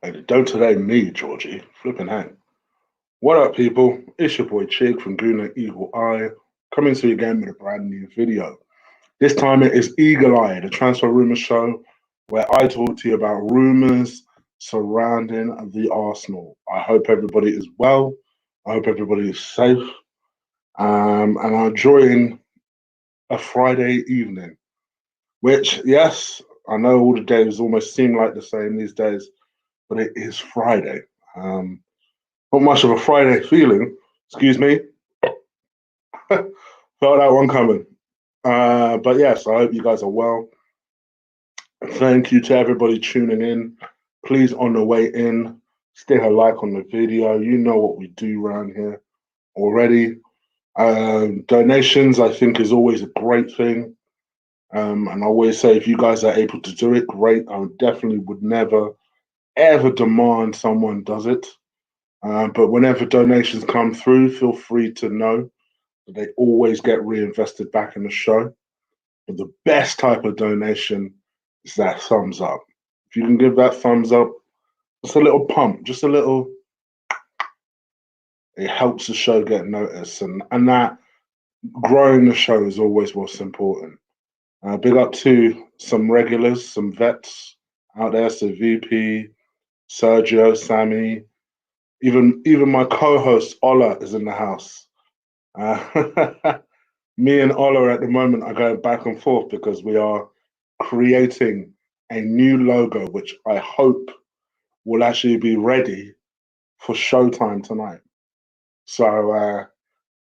And don't today me, Georgie. Flipping hang. What up, people? It's your boy Chig from Guna Eagle Eye, coming to you again with a brand new video. This time it is Eagle Eye, the transfer rumor show, where I talk to you about rumors surrounding the Arsenal. I hope everybody is well. I hope everybody is safe. And I'm enjoying a Friday evening, which, yes, I know all the days almost seem like the same these days, but it is Friday. Not much of a Friday feeling. Excuse me. Felt that one coming. But yes, I hope you guys are well. Thank you to everybody tuning in. Please, on the way in, stick a like on the video. You know what we do around here already. Donations, I think, is always a great thing. And I always say, if you guys are able to do it, great. I definitely would never, ever demand someone does it. But whenever donations come through, feel free to know that they always get reinvested back in the show. But the best type of donation is that thumbs up. If you can give that thumbs up, just a little pump, just a little, it helps the show get noticed. And that growing the show is always what's important. Big up to some regulars, some vets out there. So VP, Sergio, Sammy, even my co-host Ola is in the house. Me and Ola at the moment are going back and forth because we are creating a new logo, which I hope will actually be ready for showtime tonight. So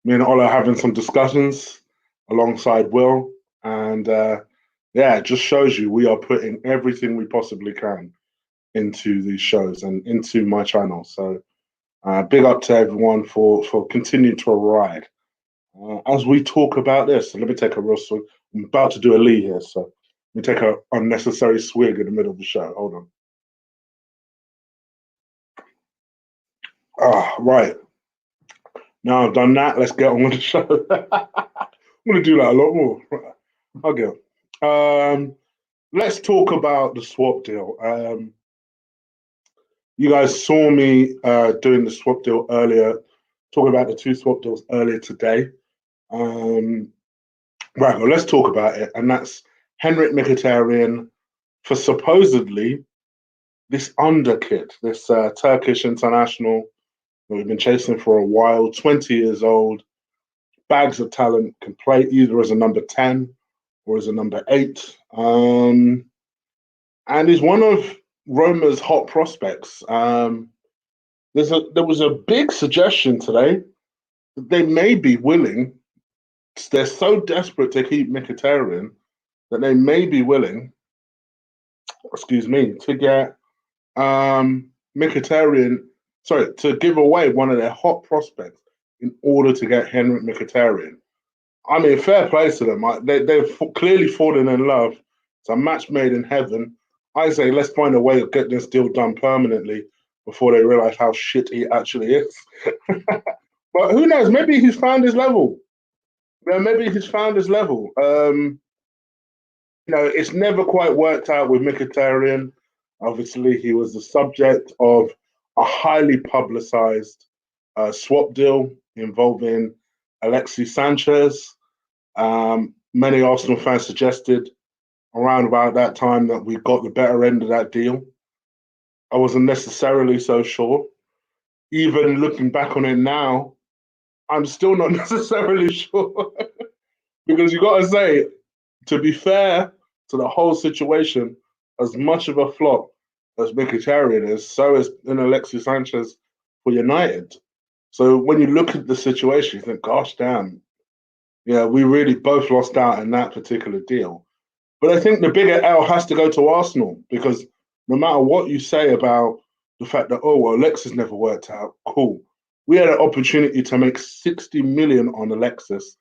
me and Ola are having some discussions alongside Will, and yeah, it just shows you we are putting everything we possibly can into these shows and into my channel. So big up to everyone for continuing to ride. As we talk about this, let me take a real swig. I'm about to do a Lee here, so let me take an unnecessary swig in the middle of the show. Hold on. Right. Now I've done that, let's get on with the show. I'm going to do that a lot more. Okay. Let's talk about the swap deal. You guys saw me doing the swap deal earlier, talking about the two swap deals earlier today. Right, well, let's talk about it. And that's Henrik Mkhitaryan for supposedly this Under kid, this Turkish international that we've been chasing for a while, 20 years old, bags of talent, can play either as a number 10 or as a number 8. And he's one of Roma's hot prospects. There was a big suggestion today that they may be willing. They're so desperate to keep Mkhitaryan that they may be willing, excuse me, to get Mkhitaryan, sorry, to give away one of their hot prospects in order to get Henrik Mkhitaryan. I mean, fair play to them. They've clearly fallen in love. It's a match made in heaven. I say, let's find a way to get this deal done permanently before they realize how shit he actually is. But who knows? Maybe he's found his level. Yeah, maybe he's found his level. It's never quite worked out with Mkhitaryan. Obviously, he was the subject of a highly publicized swap deal involving Alexis Sanchez. Many Arsenal fans suggested around about that time that we got the better end of that deal. I wasn't necessarily so sure. Even looking back on it now, I'm still not necessarily sure. Because you got to say, to be fair to the whole situation, as much of a flop as Mkhitaryan is, so is Alexis Sanchez for United. So when you look at the situation, you think, gosh, damn, yeah, we really both lost out in that particular deal. But I think the bigger L has to go to Arsenal because no matter what you say about the fact that, oh, well, Alexis never worked out, cool. We had an opportunity to make 60 million on Alexis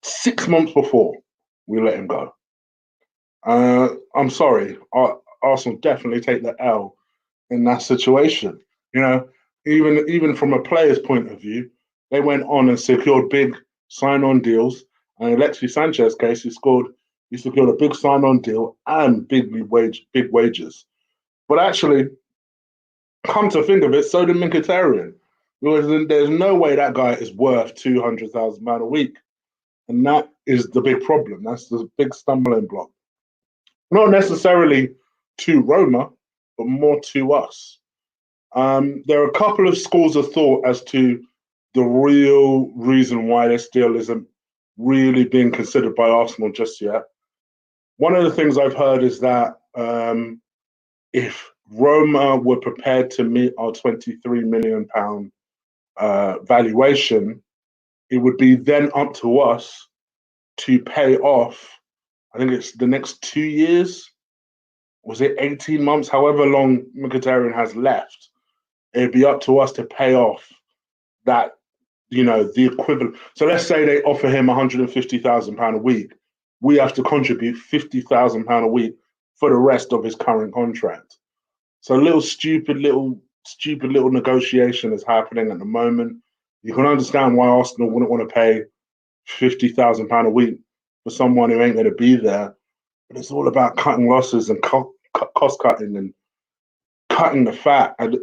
6 months before we let him go. I'm sorry, Arsenal definitely take the L in that situation. Even from a player's point of view, they went on and secured big sign-on deals. And in Alexis Sanchez's case, he secured a big sign-on deal and big wages. But actually, come to think of it, so did Mkhitaryan. Because there's no way that guy is worth £200,000 a week. And that is the big problem. That's the big stumbling block. Not necessarily to Roma, but more to us. There are a couple of schools of thought as to the real reason why this deal isn't really being considered by Arsenal just yet. One of the things I've heard is that if Roma were prepared to meet our £23 million valuation, it would be then up to us to pay off, I think it's the next 2 years, was it 18 months, however long Mkhitaryan has left, it'd be up to us to pay off that, the equivalent. So let's say they offer him £150,000 a week. We have to contribute £50,000 a week for the rest of his current contract. So a little stupid little negotiation is happening at the moment. You can understand why Arsenal wouldn't want to pay £50,000 a week for someone who ain't going to be there. But it's all about cutting losses and cost cutting and cutting the fat. And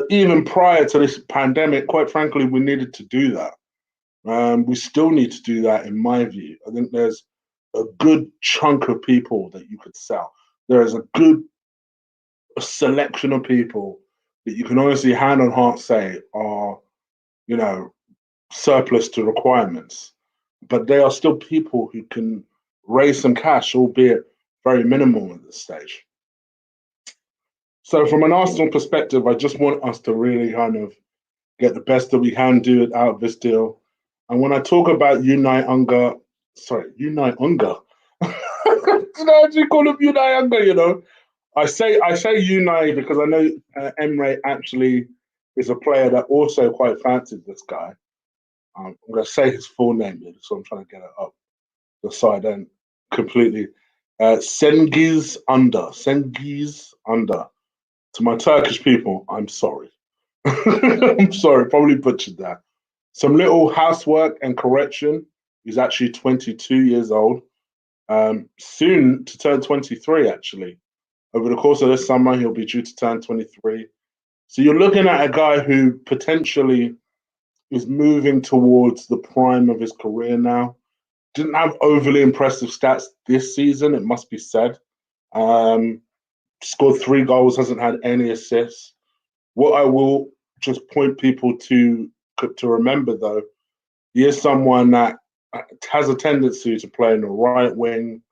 even prior to this pandemic, quite frankly, we needed to do that. We still need to do that, in my view. I think there's a good chunk of people that you could sell. There is a good selection of people that you can honestly, hand on heart, say are, surplus to requirements. But they are still people who can raise some cash, albeit very minimal at this stage. So from an Arsenal perspective, I just want us to really kind of get the best that we can do out of this deal. And when I talk about Unai Unger, how do you call him Unai Unger, I say Unai because I know Emre actually is a player that also quite fancied this guy. I'm going to say his full name here, so I'm trying to get it up so I don't completely. Cengiz Under. Cengiz Under. To my Turkish people, I'm sorry. I'm sorry, probably butchered that. Some little housework and correction. He's actually 22 years old. Soon to turn 23, actually. Over the course of this summer, he'll be due to turn 23. So you're looking at a guy who potentially is moving towards the prime of his career now. Didn't have overly impressive stats this season, it must be said. Scored 3 goals, hasn't had any assists. What I will just point people to remember, though, he is someone that has a tendency to play in the right wing,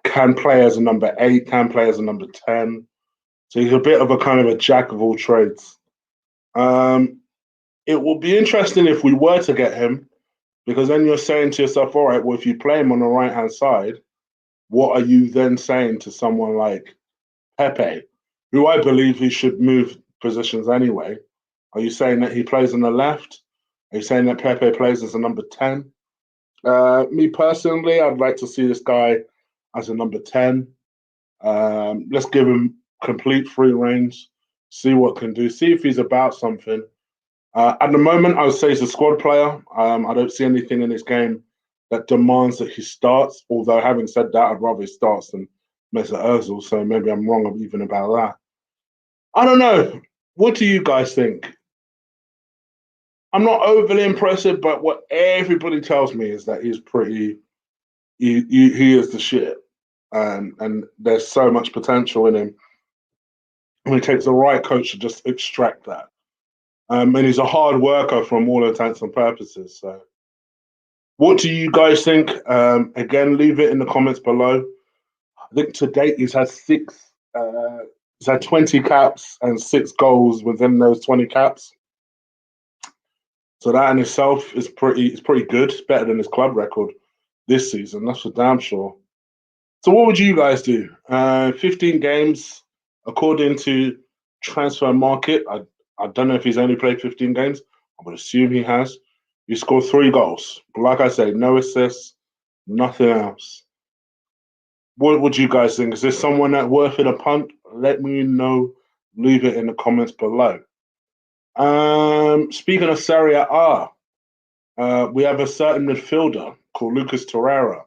can play as a number 8, can play as a number 10. So he's a bit of a kind of a jack of all trades. It will be interesting if we were to get him, because then you're saying to yourself, all right, well, if you play him on the right-hand side, what are you then saying to someone like Pepe, who I believe he should move positions anyway? Are you saying that he plays on the left? Are you saying that Pepe plays as a number 10? Me personally, I'd like to see this guy as a number 10. Let's give him complete free range, see what can do, see if he's about something. At the moment, I would say he's a squad player. I don't see anything in his game that demands that he starts, although having said that, I'd rather he starts than Mesut Ozil, so maybe I'm wrong even about that. I don't know. What do you guys think? I'm not overly impressive, but what everybody tells me is that he's pretty. He is the shit, and there's so much potential in him. And it takes the right coach to just extract that. And he's a hard worker from all intents and purposes. So, what do you guys think? Again, leave it in the comments below. I think to date he's had 20 caps and 6 goals within those 20 caps. So that in itself is pretty good. It's better than his club record this season, that's for damn sure. So what would you guys do? 15 games, according to Transfer Market. I don't know if he's only played 15 games. I would assume he has. He scored 3 goals. But like I say, no assists, nothing else. What would you guys think? Is this someone that worth it a punt? Let me know. Leave it in the comments below. Speaking of Serie A, we have a certain midfielder called Lucas Torreira,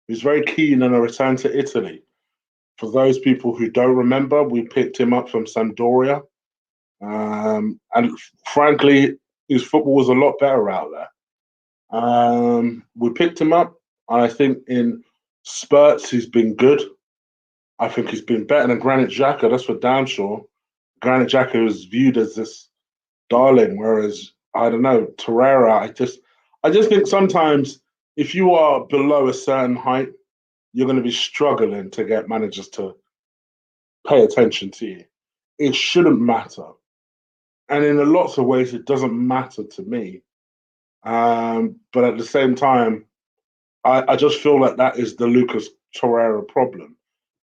who's very keen on a return to Italy. For those people who don't remember, we picked him up from Sampdoria. And frankly, his football was a lot better out there. We picked him up, and I think in spurts he's been good. I think he's been better than Granit Xhaka, that's for damn sure. Granit Xhaka is viewed as this darling, whereas I don't know, Torreira, I just think sometimes if you are below a certain height, you're going to be struggling to get managers to pay attention to you. It shouldn't matter. And in a lots of ways, it doesn't matter to me. But at the same time, I just feel like that is the Lucas Torreira problem.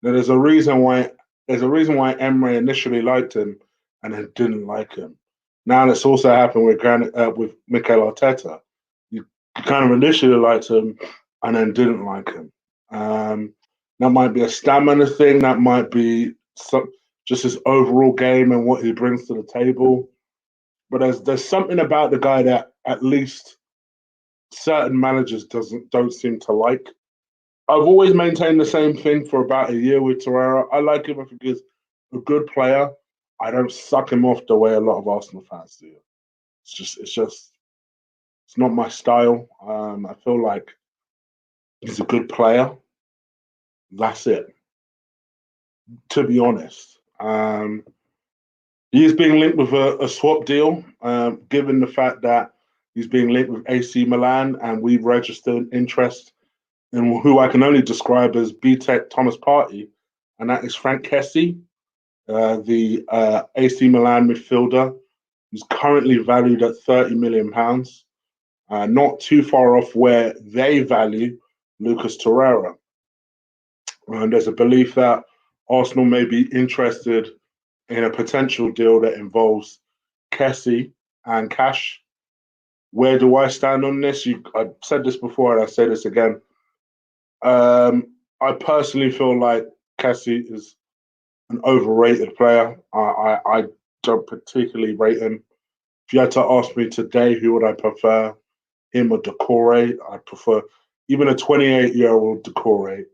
Now, there's a reason why Emre initially liked him and then didn't like him. Now it's also happened with Mikel Arteta. You kind of initially liked him and then didn't like him. That might be a stamina thing. That might be just his overall game and what he brings to the table. But there's something about the guy that at least certain managers don't seem to like. I've always maintained the same thing for about a year with Torreira. I like him. I think he's a good player. I don't suck him off the way a lot of Arsenal fans do. It's not my style. I feel like he's a good player. That's it. To be honest, he is being linked with a swap deal. Given the fact that he's being linked with AC Milan, and we've registered interest in who I can only describe as B-Tech Thomas Partey, and that is Frank Kessie, the AC Milan midfielder, who's currently valued at £30 million, not too far off where they value Lucas Torreira. And there's a belief that Arsenal may be interested in a potential deal that involves Kessie and cash. Where do I stand on this? I said this before, and I say this again. I personally feel like Kessie is an overrated player. I don't particularly rate him. If you had to ask me today, who would I prefer, him or Doucouré? I'd prefer even a 28-year-old Doucouré.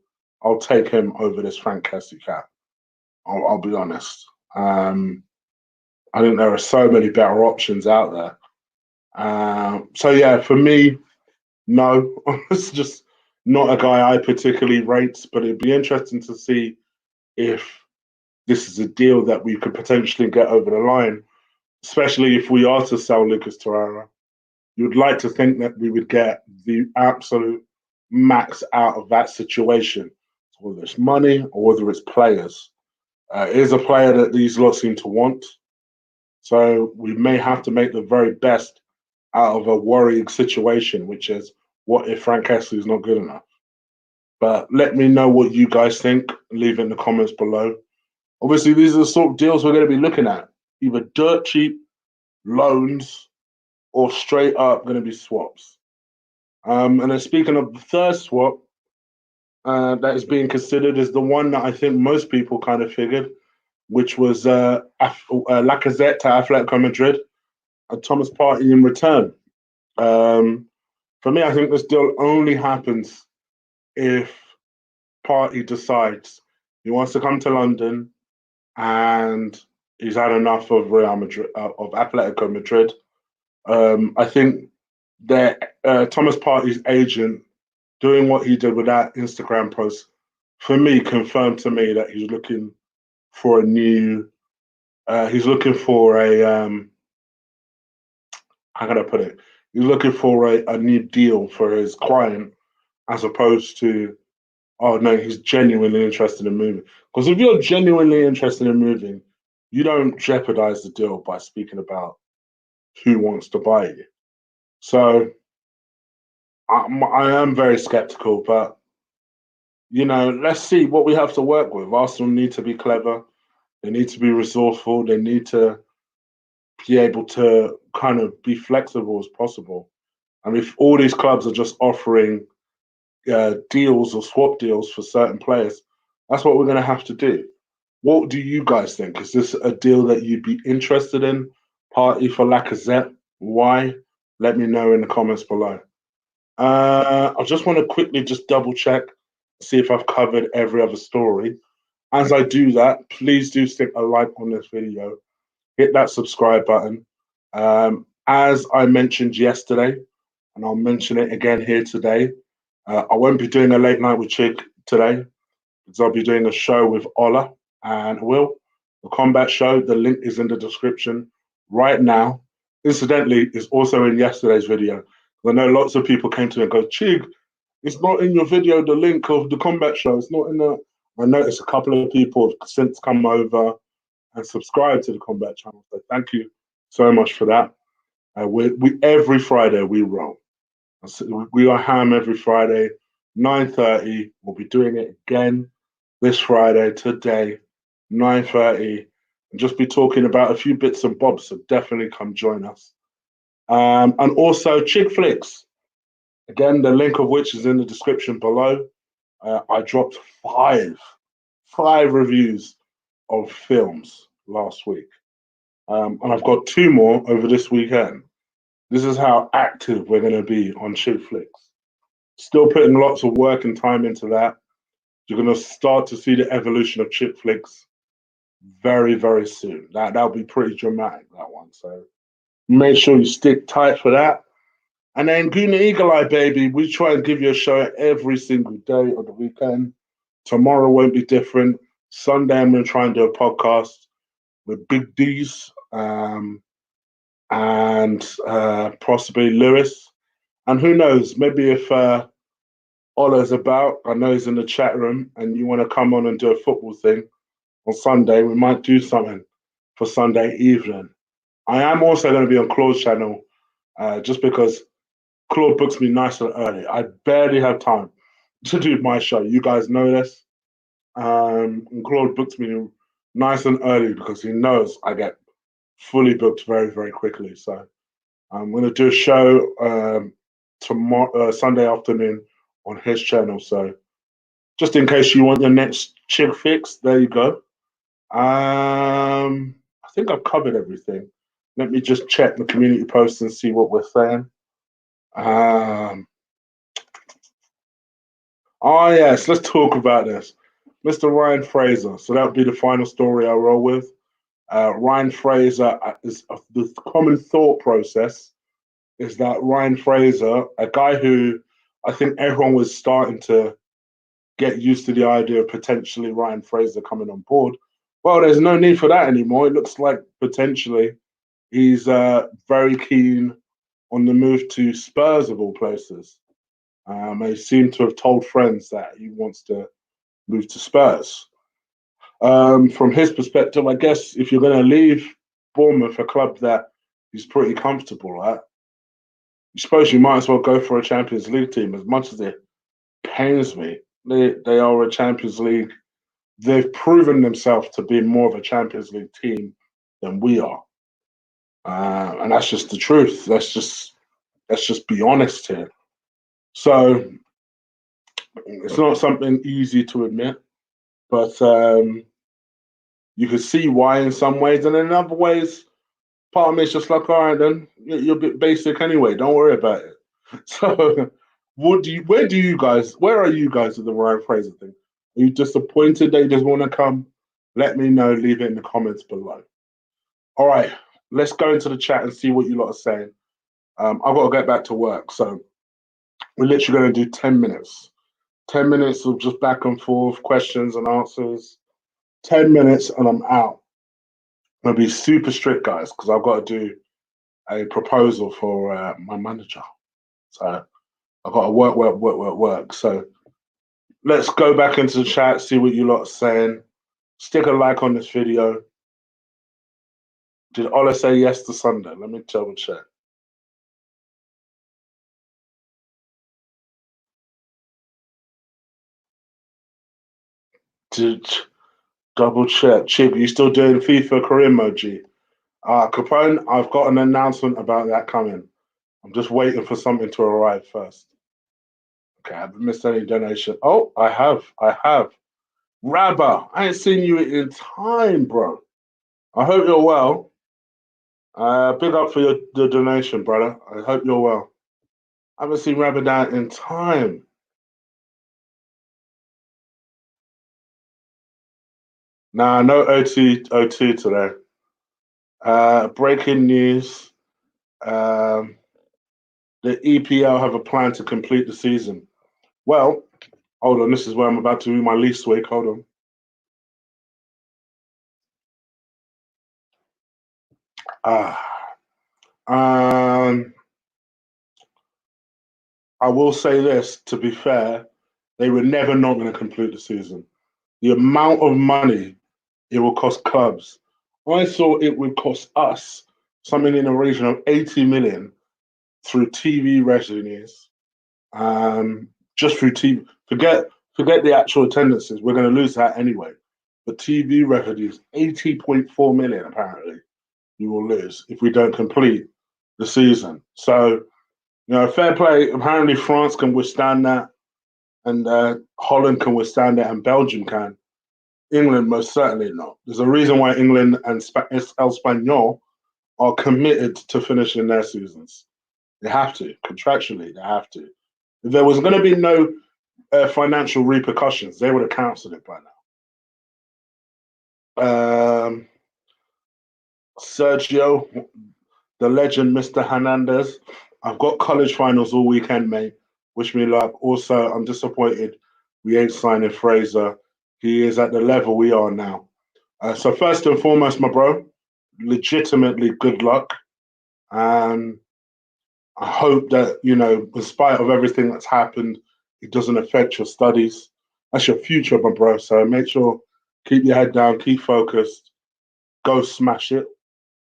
I'll take him over this Frank Kessie cat. I'll be honest. I think there are so many better options out there. So yeah, for me, no, it's just not a guy I particularly rate. But it'd be interesting to see if this is a deal that we could potentially get over the line, especially if we are to sell Lucas Torreira. You'd like to think that we would get the absolute max out of that situation, whether it's money or whether it's players. It is a player that these lot seem to want. So we may have to make the very best out of a worrying situation, which is what if Frank Kessie is not good enough? But let me know what you guys think. Leave it in the comments below. Obviously, these are the sort of deals we're going to be looking at. Either dirt cheap loans or straight up going to be swaps. And then speaking of the third swap that is being considered is the one that I think most people kind of figured, which was Lacazette to Atletico Madrid and Thomas Partey in return. For me, I think this deal only happens if Partey decides he wants to come to London and he's had enough of Real Madrid, of Atletico Madrid. I think that Thomas Partey's agent doing what he did with that Instagram post, for me, confirmed to me that he's looking for a new. He's looking for a. How can I put it? He's looking for a new deal for his client, as opposed to, oh no, he's genuinely interested in moving. Because if you're genuinely interested in moving, you don't jeopardize the deal by speaking about who wants to buy you. So I am very skeptical, but let's see what we have to work with. Arsenal need to be clever. They need to be resourceful. They need to be able to kind of be flexible as possible. And if all these clubs are just offering deals or swap deals for certain players, that's what we're going to have to do. What do you guys think? Is this a deal that you'd be interested in? Partey for Lacazette? Why? Let me know in the comments below. I just want to quickly just double check, see if I've covered every other story. As I do that, please do stick a like on this video. Hit that subscribe button. As I mentioned yesterday, and I'll mention it again here today, I won't be doing a late night with Chig today, because I'll be doing a show with Ola and Will. The combat show, the link is in the description right now. Incidentally, it's also in yesterday's video. I know lots of people came to me and go, Chig, it's not in your video, the link of the combat show. It's not in the. I noticed a couple of people have since come over and subscribed to the combat channel. So thank you so much for that. We every Friday we roll. We are ham every Friday, 9:30. We'll be doing it again this Friday, today, 9:30, and just be talking about a few bits and bobs. So definitely come join us. And also Chick Flicks. Again, the link of which is in the description below. I dropped five reviews of films last week. And I've got 2 more over this weekend. This is how active we're going to be on Chick Flicks. Still putting lots of work and time into that. You're going to start to see the evolution of Chick Flicks very, very soon. That'll be pretty dramatic, that one. So make sure you stick tight for that. And then Gooner Eagle Eye, baby, we try and give you a show every single day of the weekend. Tomorrow won't be different. Sunday, I'm going to try and do a podcast with Big D's and possibly Lewis. And who knows, maybe if Ola's about, I know he's in the chat room, and you want to come on and do a football thing on Sunday, we might do something for Sunday evening. I am also going to be on Claude's channel just because Claude books me nice and early. I barely have time to do my show. You guys know this. And Claude books me nice and early because he knows I get fully booked very, very quickly. So I'm going to do a show tomorrow, Sunday afternoon on his channel. So just in case you want your next chick fix, there you go. I think I've covered everything. Let me just check the community posts and see what we're saying. Oh, yes, let's talk about this. Mr. Ryan Fraser. So that would be the final story I'll roll with. Ryan Fraser is the common thought process is that Ryan Fraser, a guy who I think everyone was starting to get used to the idea of potentially Ryan Fraser coming on board. Well, there's no need for that anymore. It looks like potentially he's very keen on the move to Spurs of all places. He seemed to have told friends that he wants to move to Spurs. From his perspective, I guess if you're going to leave Bournemouth, a club that he's pretty comfortable at, I suppose you might as well go for a Champions League team. As much as it pains me, they are a Champions League. They've proven themselves to be more of a Champions League team than we are, and that's just the truth. Let's just be honest here. So it's not something easy to admit, but you can see why in some ways, and in other ways, part of me is just like, all right, then you're a bit basic anyway. Don't worry about it. So, where are you guys with the Ryan Fraser thing? Are you disappointed they just want to come? Let me know. Leave it in the comments below. All right, let's go into the chat and see what you lot are saying. I've got to get back to work, so we're literally going to do 10 minutes. 10 minutes of just back and forth, questions and answers. 10 minutes and I'm out. I'm going to be super strict, guys, because I've got to do a proposal for my manager. So I've got to work. So let's go back into the chat, see what you lot are saying. Stick a like on this video. Did Ola say yes to Sunday? Let me double check. Did double check. Chib, you still doing FIFA career emoji? Capone, I've got an announcement about that coming. I'm just waiting for something to arrive first. Okay, I haven't missed any donation. Oh, I have. Rabba, I ain't seen you in time, bro. I hope you're well. Big up for the donation, brother. I hope you're well. I haven't seen Rabba down in time. Nah, no OT today. Breaking news. Um, the EPL have a plan to complete the season. Well, hold on. This is where I'm about to do my least week. Hold on. Um, I will say this, to be fair, they were never not going to complete the season. The amount of money it will cost clubs, I thought it would cost us something in the region of 80 million through TV revenues, just through TV. Forget the actual attendances. We're going to lose that anyway. But TV revenues, 80.4 million apparently, you will lose if we don't complete the season. So, fair play. Apparently, France can withstand that, and Holland can withstand it, and Belgium can. England most certainly not. There's a reason why England and El Español are committed to finishing their seasons. They have to, contractually, they have to. If there was going to be no financial repercussions, they would have cancelled it by now. Sergio, the legend, Mr. Hernandez. I've got college finals all weekend, mate. Wish me luck. Also, I'm disappointed we ain't signing Fraser. He is at the level we are now. So first and foremost, my bro, legitimately good luck. Um, I hope that, in spite of everything that's happened, it doesn't affect your studies. That's your future, my bro. So make sure, keep your head down, keep focused, go smash it,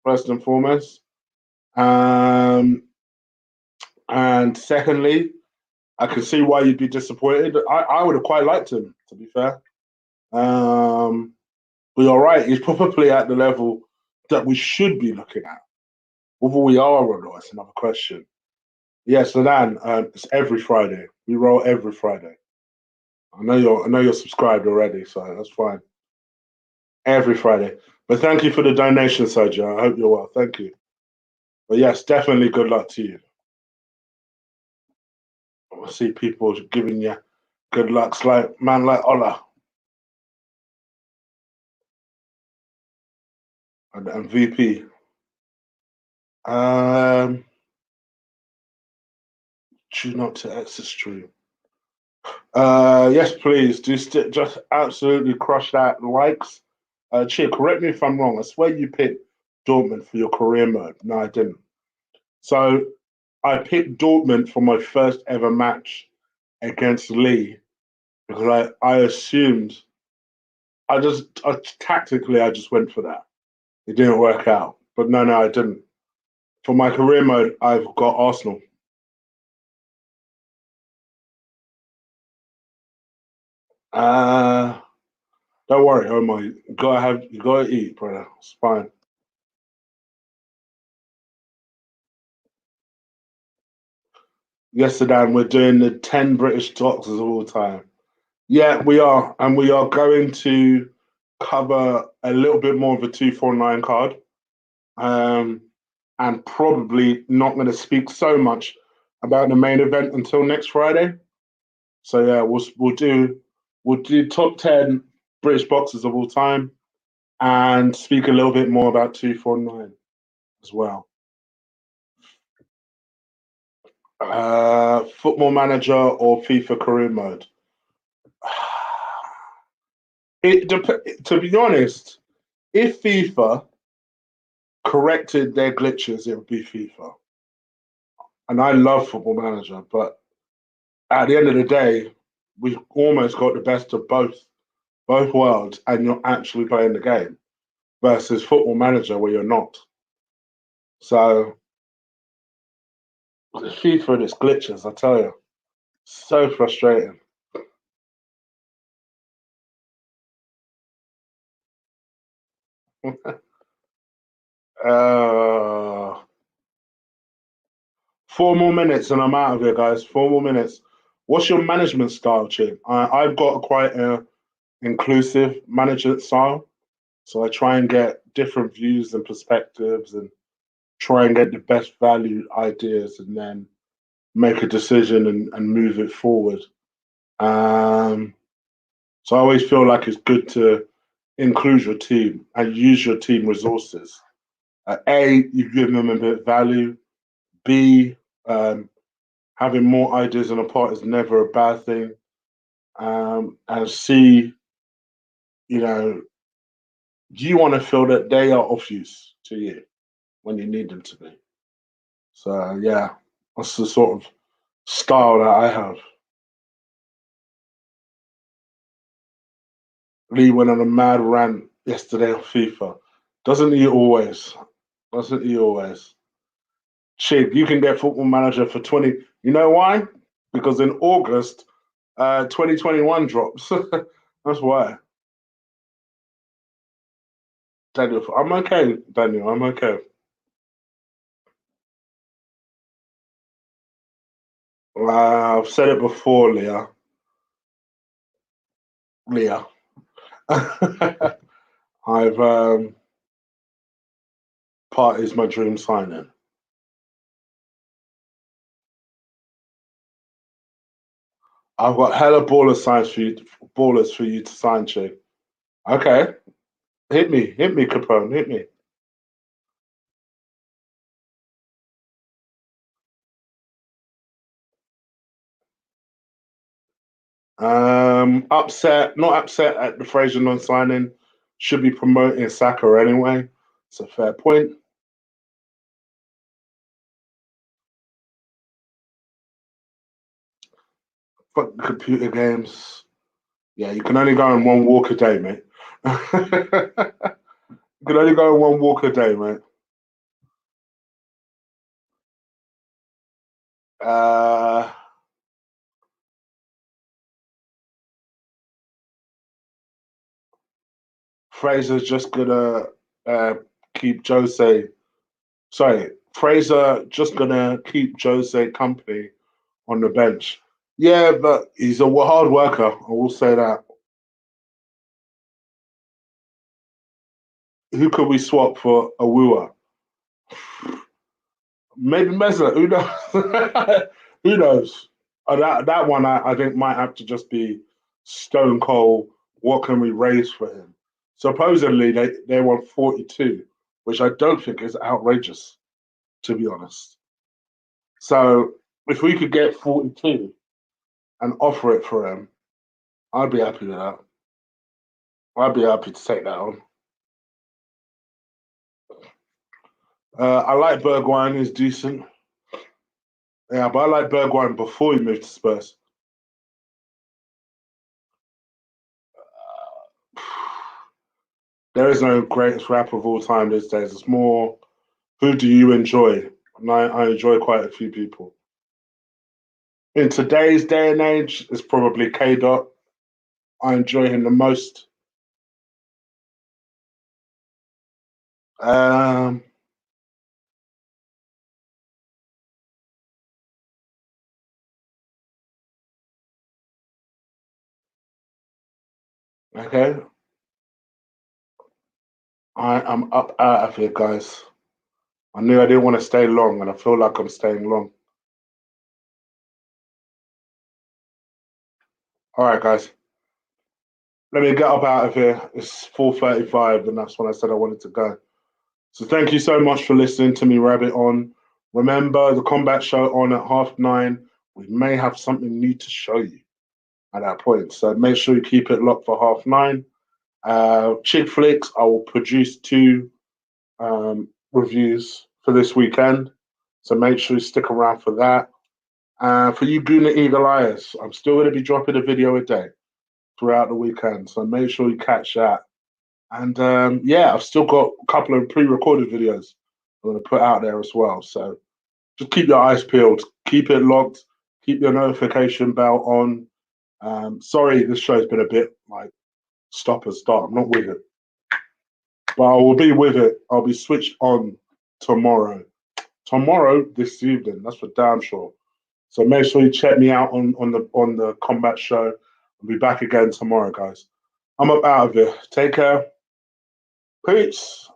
first and foremost. Um, and secondly, I can see why you'd be disappointed. I would have quite liked him, to be fair. But you're right, he's probably at the level that we should be looking at. Whether we are or not, it's another question. Yeah, so Dan, it's every Friday. We roll every Friday. I know you're subscribed already, so that's fine. Every Friday. But thank you for the donation, Sergio. I hope you're well. Thank you. But yes, definitely good luck to you. I see people giving you good lucks like man like Ola and VP. Choose not to exit stream. Yes, please. Just absolutely crush that likes. Chia, correct me if I'm wrong. I swear you picked Dortmund for your career mode. No, I didn't. So I picked Dortmund for my first ever match against Lee because I assumed tactically I just went for that. It didn't work out. But no, I didn't. For my career mode, I've got Arsenal. Uh don't worry, Omar. You gotta eat, brother. It's fine. Yesterday, and we're doing the 10 British doctors of all time. Yeah, we are. And we are going to cover a little bit more of a 249 card. Um, and probably not going to speak so much about the main event until next Friday. So yeah, we'll do top 10 British boxers of all time and speak a little bit more about 249 as well. Football Manager or FIFA Career Mode. To be honest, if FIFA corrected their glitches, it would be FIFA. And I love Football Manager, but at the end of the day, we've almost got the best of both worlds, and you're actually playing the game versus Football Manager where you're not. So FIFA and its glitches, I tell you, so frustrating. uh, 4 more minutes and I'm out of here, guys. 4 more minutes. What's your management style, Chin? I've got quite a inclusive management style, so I try and get different views and perspectives and try and get the best value ideas and then make a decision and move it forward. So I always feel like it's good to include your team and use your team resources. A, you've given them a bit of value. B, having more ideas on a pot is never a bad thing. And C, you know, do you want to feel that they are of use to you when you need them to be? So yeah, that's the sort of style that I have. Lee went on a mad rant yesterday on FIFA. Doesn't he always? Doesn't he always? Chig, you can get Football Manager for 20. You know why? Because in August, 2021 drops. That's why. Daniel, I'm okay, Daniel. I'm okay. I've said it before, Leah. Leah. I've part is my dream signing. I've got hella ballers for you to sign, Chig. Okay, hit me, Capone, hit me. Upset, not upset at the Fraser non-signing. Should be promoting Saka anyway. It's a fair point. Fuck the computer games. Yeah, you can only go on one walk a day, mate. You can only go on one walk a day, mate. Uh, Fraser's just gonna keep Jose. Sorry, Fraser just gonna keep Jose company on the bench. Yeah, but he's a hard worker. I will say that. Who could we swap for Awua? Maybe Mesler. Who knows? Who knows? That one I think might have to just be stone cold. What can we raise for him? Supposedly they want 42, which I don't think is outrageous, to be honest. So if we could get 42 and offer it for him, I'd be happy with that. I'd be happy to take that on. I like Bergwijn, he's decent. Yeah, but I like Bergwijn before he moved to Spurs. There is no greatest rapper of all time these days. It's more who do you enjoy? And I enjoy quite a few people. In today's day and age, it's probably K Dot. I enjoy him the most. Um, okay, I am up out of here, guys. I knew I didn't want to stay long, and I feel like I'm staying long. All right, guys, let me get up out of here. It's 4:35, and that's when I said I wanted to go. So thank you so much for listening to me rabbit on. Remember the combat show on at 9:30. We may have something new to show you at that point. So make sure you keep it locked for 9:30. Chick flicks, I will produce two reviews for this weekend. So make sure you stick around for that. For you Guna Eagle Eyes, I'm still going to be dropping a video a day throughout the weekend. So make sure you catch that. And yeah, I've still got a couple of pre-recorded videos I'm going to put out there as well. So just keep your eyes peeled, keep it locked, keep your notification bell on. Sorry, this show's been a bit like stop and start. I'm not with it, but I will be with it. I'll be switched on tomorrow. Tomorrow, this evening. That's for damn sure. So make sure you check me out on the combat show. I'll be back again tomorrow, guys. I'm up out of here. Take care. Peace.